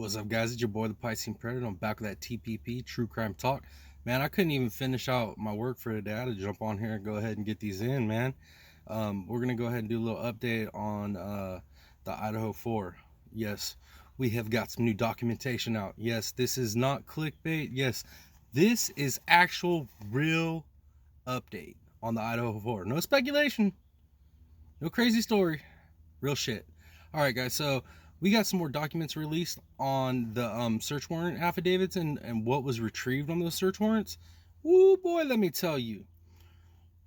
What's up, guys? It's your boy, the Piscean Predator. I'm back with that TPP True Crime Talk. Man, I couldn't even finish out my work for today. I had to jump on here and go ahead and get these in, man. We're going to go ahead and do a little update on the Idaho 4. Yes, we have got some new documentation out. Yes, this is not clickbait. Yes, this is actual real update on the Idaho 4. No speculation, no crazy story, real shit. All right, guys, so we got some more documents released on the search warrant affidavits and what was retrieved on those search warrants. Woo, boy, let me tell you.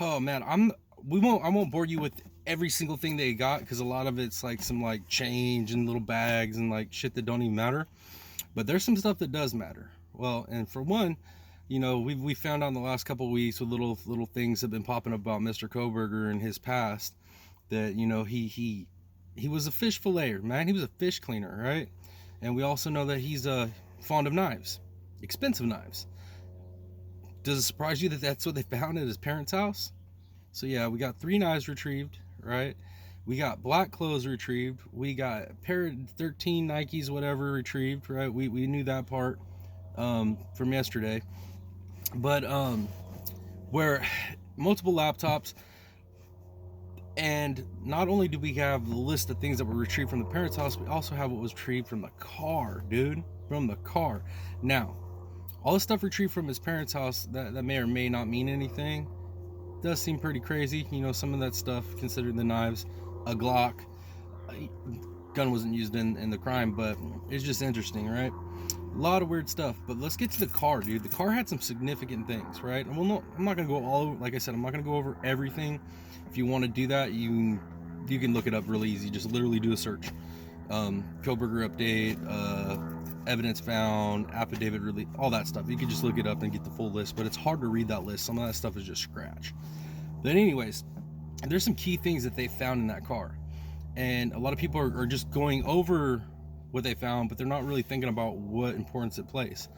Oh man, I won't bore you with every single thing they got, because a lot of it's like some like change and little bags and like shit that don't even matter. But there's some stuff that does matter. Well, and for one, you know, we found out in the last couple of weeks with little things have been popping up about Mr. Koberger and his past, that, you know, he was a fish filleter, man. He was a fish cleaner, right? And we also know that he's fond of knives, expensive knives. Does it surprise you that that's what they found at his parents' house? So yeah, we got 3 knives retrieved, right? We got black clothes retrieved. We got a pair of 13 Nikes, whatever, retrieved, right? We knew that part from yesterday. But where multiple laptops. And not only do we have the list of things that were retrieved from the parents' house, we also have what was retrieved from the car, dude. From the car. Now, all the stuff retrieved from his parents' house, that may or may not mean anything. Does seem pretty crazy. You know, some of that stuff, considering the knives, a Glock. Gun wasn't used in the crime, but it's just interesting, right? A lot of weird stuff. But let's get to the car, dude. The car had some significant things, right? And well, I'm not going to go all over, like I said, I'm not going to go over everything. If you want to do that, you can look it up really easy. Just literally do a search. Koberger update, evidence found, affidavit release, all that stuff. You can just look it up and get the full list, but it's hard to read that list. Some of that stuff is just scratch. But anyways, there's some key things that they found in that car. And a lot of people are just going over what they found, but they're not really thinking about what importance it plays.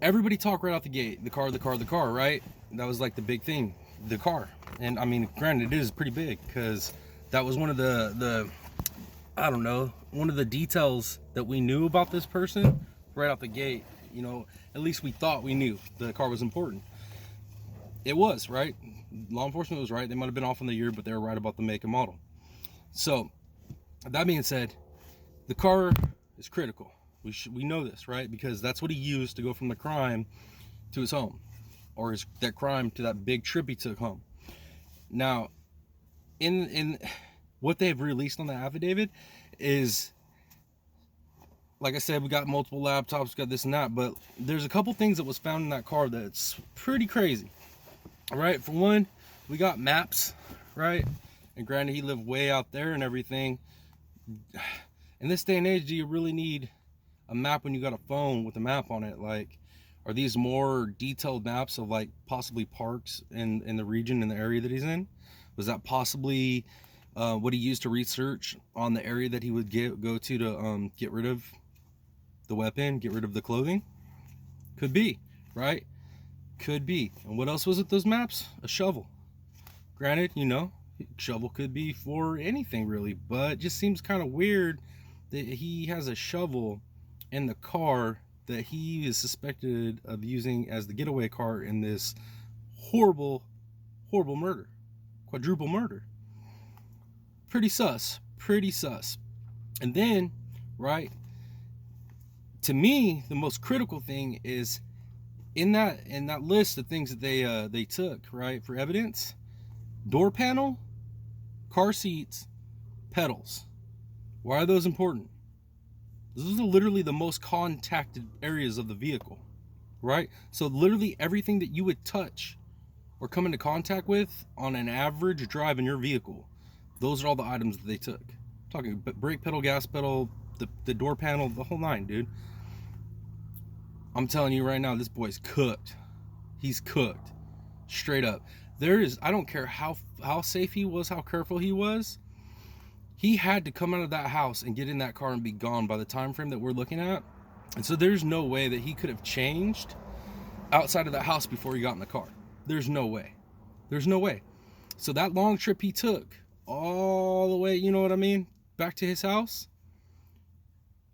Everybody talked right out the gate, the car, right? That was like the big thing, the car. And I mean, granted, it is pretty big, because that was one of the I don't know, one of the details that we knew about this person right out the gate. You know, at least we thought we knew the car was important. It was, right? Law enforcement was right. They might have been off on the year, but they were right about the make and model. So that being said, the car is critical. We know this, right? Because that's what he used to go from the crime to his home, or that crime to that big trip he took home. Now, in what they've released on the affidavit is, like I said, we got multiple laptops, we got this and that, but there's a couple things that was found in that car that's pretty crazy. All right, for one, we got maps, right? And granted, he lived way out there and everything. In this day and age, do you really need a map when you got a phone with a map on it? Like, are these more detailed maps of like possibly parks in the region, in the area that he's in? Was that possibly what he used to research on the area that he would go to get rid of the weapon, get rid of the clothing? Could be, right? Could be. And what else was it, those maps? A shovel. Granted, you know, shovel could be for anything really, but it just seems kind of weird that he has a shovel in the car that he is suspected of using as the getaway car in this horrible murder, quadruple murder. Pretty sus. And then, right, to me, the most critical thing is in that list of things that they took, right, for evidence: door panel, car seats, pedals. Why are those important? Those are literally the most contacted areas of the vehicle, right? So literally everything that you would touch or come into contact with on an average drive in your vehicle, those are all the items that they took. I'm talking brake pedal, gas pedal, the door panel, the whole nine, dude. I'm telling you right now, this boy's cooked. He's cooked, straight up. I don't care how safe he was, how careful he was, he had to come out of that house and get in that car and be gone by the time frame that we're looking at. And so there's no way that he could have changed outside of that house before he got in the car. There's no way. So that long trip he took all the way, you know what I mean, back to his house,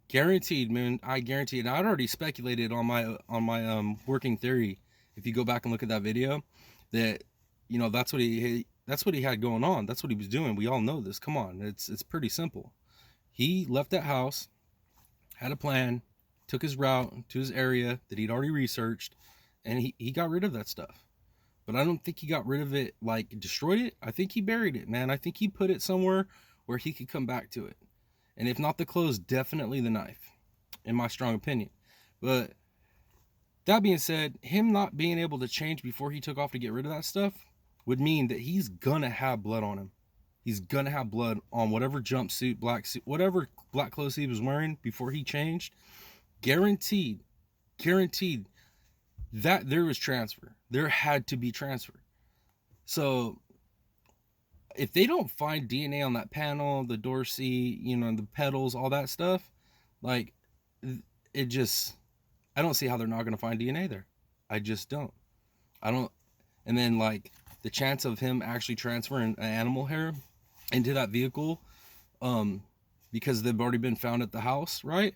Guaranteed, man. I guarantee. And I'd already speculated on my working theory. If you go back and look at that video, that that's what he had going on. That's what he was doing. We all know this. Come on, it's pretty simple. He left that house, had a plan, took his route to his area that he'd already researched, and he got rid of that stuff. But I don't think he got rid of it, like destroyed it. I think he buried it, man. I think he put it somewhere where he could come back to it. And if not the clothes, definitely the knife, in my strong opinion. But that being said, him not being able to change before he took off to get rid of that stuff would mean that he's gonna have blood on him. He's gonna have blood on whatever jumpsuit, black suit, whatever black clothes he was wearing before he changed. Guaranteed that there was transfer. There had to be transfer. So if they don't find DNA on that panel, the door seat, the pedals, all that stuff, like, it just, I don't see how they're not going to find DNA there. I just don't. And then, like, the chance of him actually transferring animal hair into that vehicle, because they've already been found at the house, right?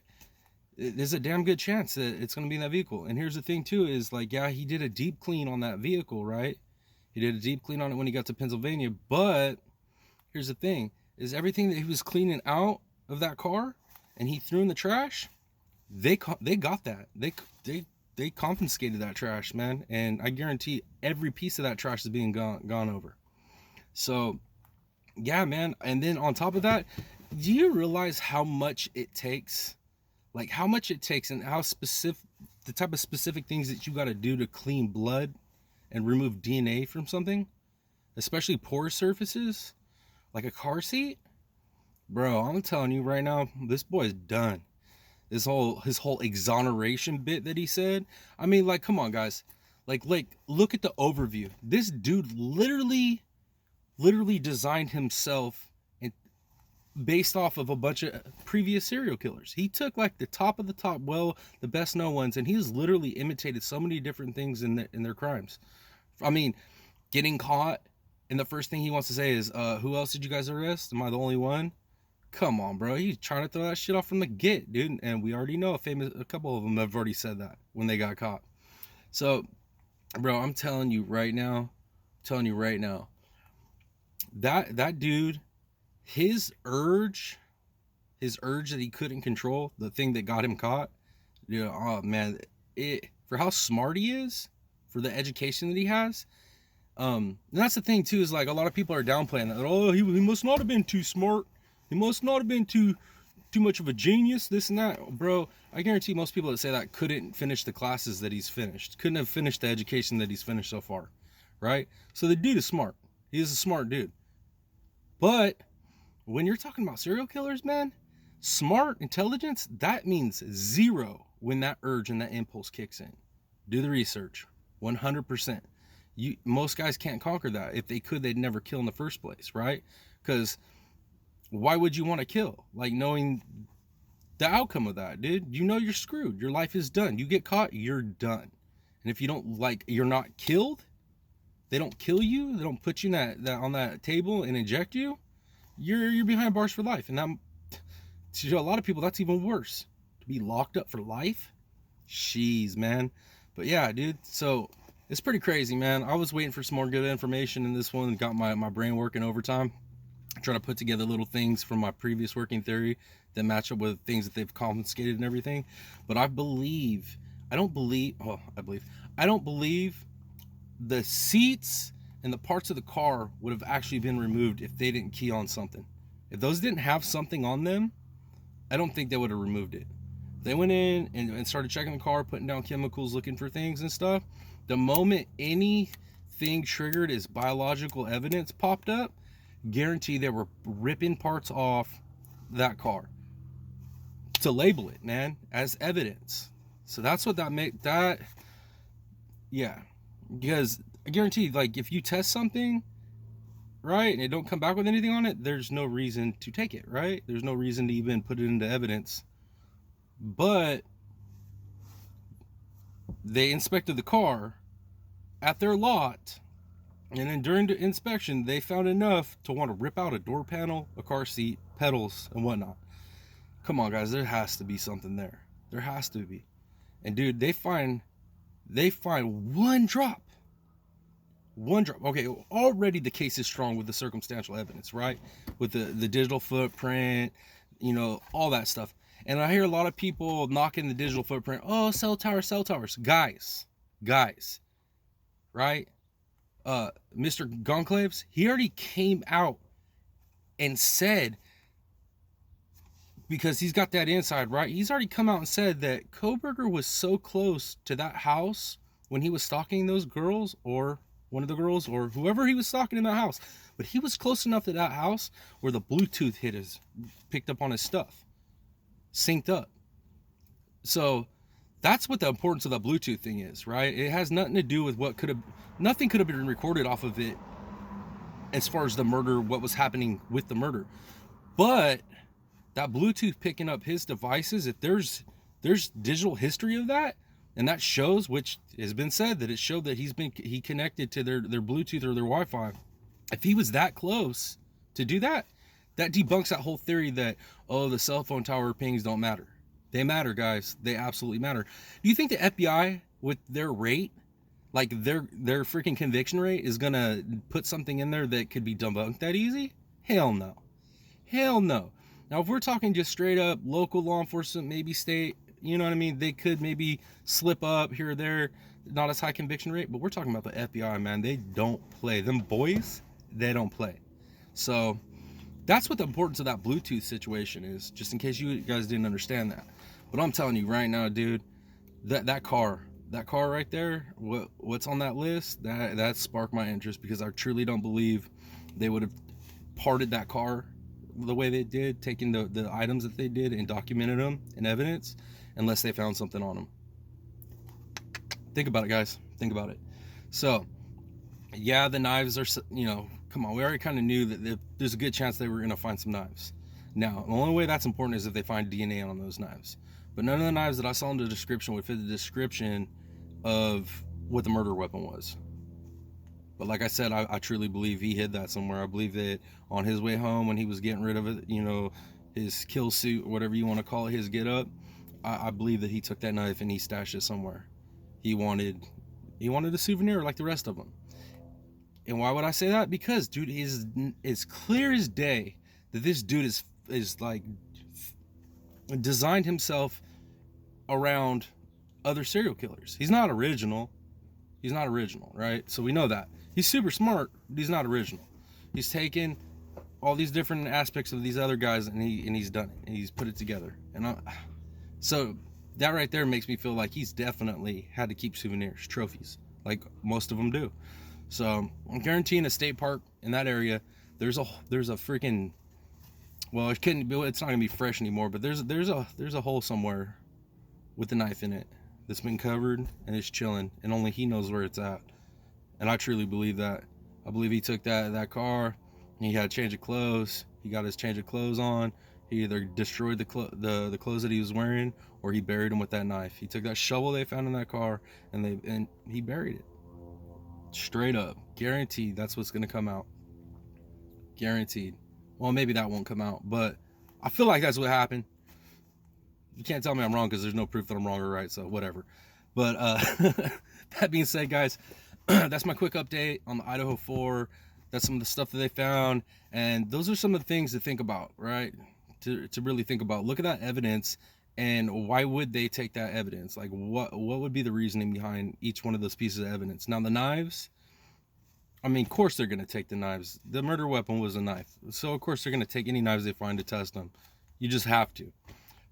There's a damn good chance that it's going to be in that vehicle. And here's the thing too, is like, yeah, he did a deep clean on that vehicle, right? He did a deep clean on it when he got to Pennsylvania. But here's the thing, is everything that he was cleaning out of that car and he threw in the trash, they got that. They confiscated that trash, man. And I guarantee every piece of that trash is being gone over. So yeah, man. And then on top of that, do you realize how much it takes? Like, how much it takes, and how specific, the type of specific things that you got to do to clean blood and remove DNA from something, especially porous surfaces like a car seat. Bro, I'm telling you right now, this boy's done. His whole exoneration bit that he said. I mean, like, come on, guys. Like, look at the overview. This dude literally designed himself based off of a bunch of previous serial killers. He took like the top of the top, well, the best known ones, and he's literally imitated so many different things in their crimes. I mean, getting caught, and the first thing he wants to say is, who else did you guys arrest? Am I the only one? Come on, bro. He's trying to throw that shit off from the get, dude. And we already know a couple of them have already said that when they got caught. So, bro, I'm telling you right now, that dude, his urge that he couldn't control, the thing that got him caught, oh man, for how smart he is, for the education that he has, and that's the thing too, is like, a lot of people are downplaying that. Oh, he must not have been too smart, he must not have been too much of a genius, this and that. Bro, I guarantee most people that say that couldn't finish the classes that he's finished, couldn't have finished the education that he's finished so far, right? So the dude is smart. He is a smart dude. But when you're talking about serial killers, man, smart intelligence, that means zero when that urge and that impulse kicks in. Do the research. 100%. Most guys can't conquer that. If they could, they'd never kill in the first place, right? Because why would you want to kill? Like, knowing the outcome of that, dude, you're screwed. Your life is done. You get caught, you're done. And if you don't, like, you're not killed, they don't kill you, they don't put you in that on that table and inject you, you're behind bars for life. And that, to a lot of people, that's even worse. To be locked up for life? Jeez, man. But yeah, dude, so it's pretty crazy, man. I was waiting for some more good information in this one and got my brain working overtime, trying to put together little things from my previous working theory that match up with things that they've confiscated and everything. But I don't believe the seats and the parts of the car would have actually been removed if they didn't key on something. If those didn't have something on them, I don't think they would have removed it. They went in and started checking the car, putting down chemicals, looking for things and stuff. The moment anything triggered as biological evidence popped up, guarantee they were ripping parts off that car to label it, man, as evidence. So that's what yeah. Because I guarantee, like, if you test something, right, and it don't come back with anything on it, there's no reason to take it, right? There's no reason to even put it into evidence. But they inspected the car at their lot, and then during the inspection, they found enough to want to rip out a door panel, a car seat, pedals, and whatnot. Come on, guys, there has to be something there. There has to be. And dude, they find one drop. One drop. Okay, already the case is strong with the circumstantial evidence, right? With the digital footprint, you know, all that stuff. And I hear a lot of people knocking the digital footprint. Oh, cell towers, cell towers. Guys, right? Mr. Gonclaves, he already came out and said, because he's got that inside, right? He's already come out and said that Kohberger was so close to that house when he was stalking those girls, or one of the girls, or whoever he was stalking in that house. But he was close enough to that house where the Bluetooth picked up on his stuff, synced up. So that's what the importance of that Bluetooth thing is, right? It has nothing to do with nothing could have been recorded off of it as far as the murder, what was happening with the murder. But that Bluetooth picking up his devices, if there's digital history of that, and that shows, which has been said, that it showed that he connected to their Bluetooth or their Wi-Fi. If he was that close to do that, that debunks that whole theory that, oh, the cell phone tower pings don't matter. They matter, guys. They absolutely matter. Do you think the FBI, with their rate, like their freaking conviction rate, is gonna put something in there that could be debunked that easy? Hell no. Hell no. Now, if we're talking just straight up local law enforcement, maybe state, you know what I mean? They could maybe slip up here or there, not as high conviction rate, but we're talking about the FBI, man. They don't play. Them boys, they don't play. So that's what the importance of that Bluetooth situation is, just in case you guys didn't understand that. But I'm telling you right now, dude, that car right there, what's on that list, that sparked my interest, because I truly don't believe they would have parted that car the way they did, taking the items that they did and documented them in evidence, unless they found something on them. Think about it, guys. Think about it. So yeah, the knives are, you know, come on, we already kind of knew that there's a good chance they were going to find some knives. Now, the only way that's important is if they find DNA on those knives. But none of the knives that I saw in the description would fit the description of what the murder weapon was. But like I said, I truly believe he hid that somewhere. I believe that on his way home, when he was getting rid of it, you know, his kill suit, whatever you want to call it, his get up, I believe that he took that knife and he stashed it somewhere. He wanted a souvenir like the rest of them. And why would I say that? Because, dude, it's clear as day that this dude is like designed himself around other serial killers. He's not original. He's not original, right? So we know that. He's super smart, but he's not original. He's taken all these different aspects of these other guys and he's done it. And he's put it together. So that right there makes me feel like he's definitely had to keep souvenirs, trophies, like most of them do. So I'm guaranteeing a state park in that area, there's a freaking, well, it's not gonna be fresh anymore, but there's a hole somewhere with the knife in it that's been covered and it's chilling, and only he knows where it's at. And I truly believe that. I believe he took that car and he had a change of clothes. He got his change of clothes on. He either destroyed the clothes that he was wearing, or he buried them with that knife. He took that shovel they found in that car and he buried it. Straight up, guaranteed that's what's gonna come out. Guaranteed. Well, maybe that won't come out, but I feel like that's what happened. You can't tell me I'm wrong, because there's no proof that I'm wrong or right, so whatever. But that being said, guys, that's my quick update on the Idaho 4. That's some of the stuff that they found, and those are some of the things to think about, right? To really think about. Look at that evidence, and why would they take that evidence? Like, what would be the reasoning behind each one of those pieces of evidence? Now, the knives, I mean, of course they're going to take the knives. The murder weapon was a knife, so of course they're going to take any knives they find to test them. You just have to.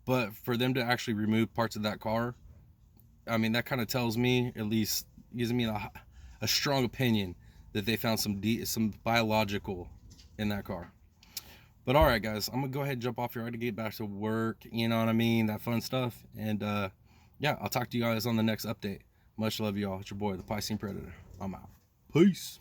But for them to actually remove parts of that car, I mean, that kind of tells me, at least gives me a strong opinion that they found some biological in that car. But all right, guys, I'm gonna go ahead and jump off here. I gotta get back to work, you know what I mean, that fun stuff. And yeah, I'll talk to you guys on the next update. Much love, y'all. It's your boy, the Piscine Predator. I'm out. Peace.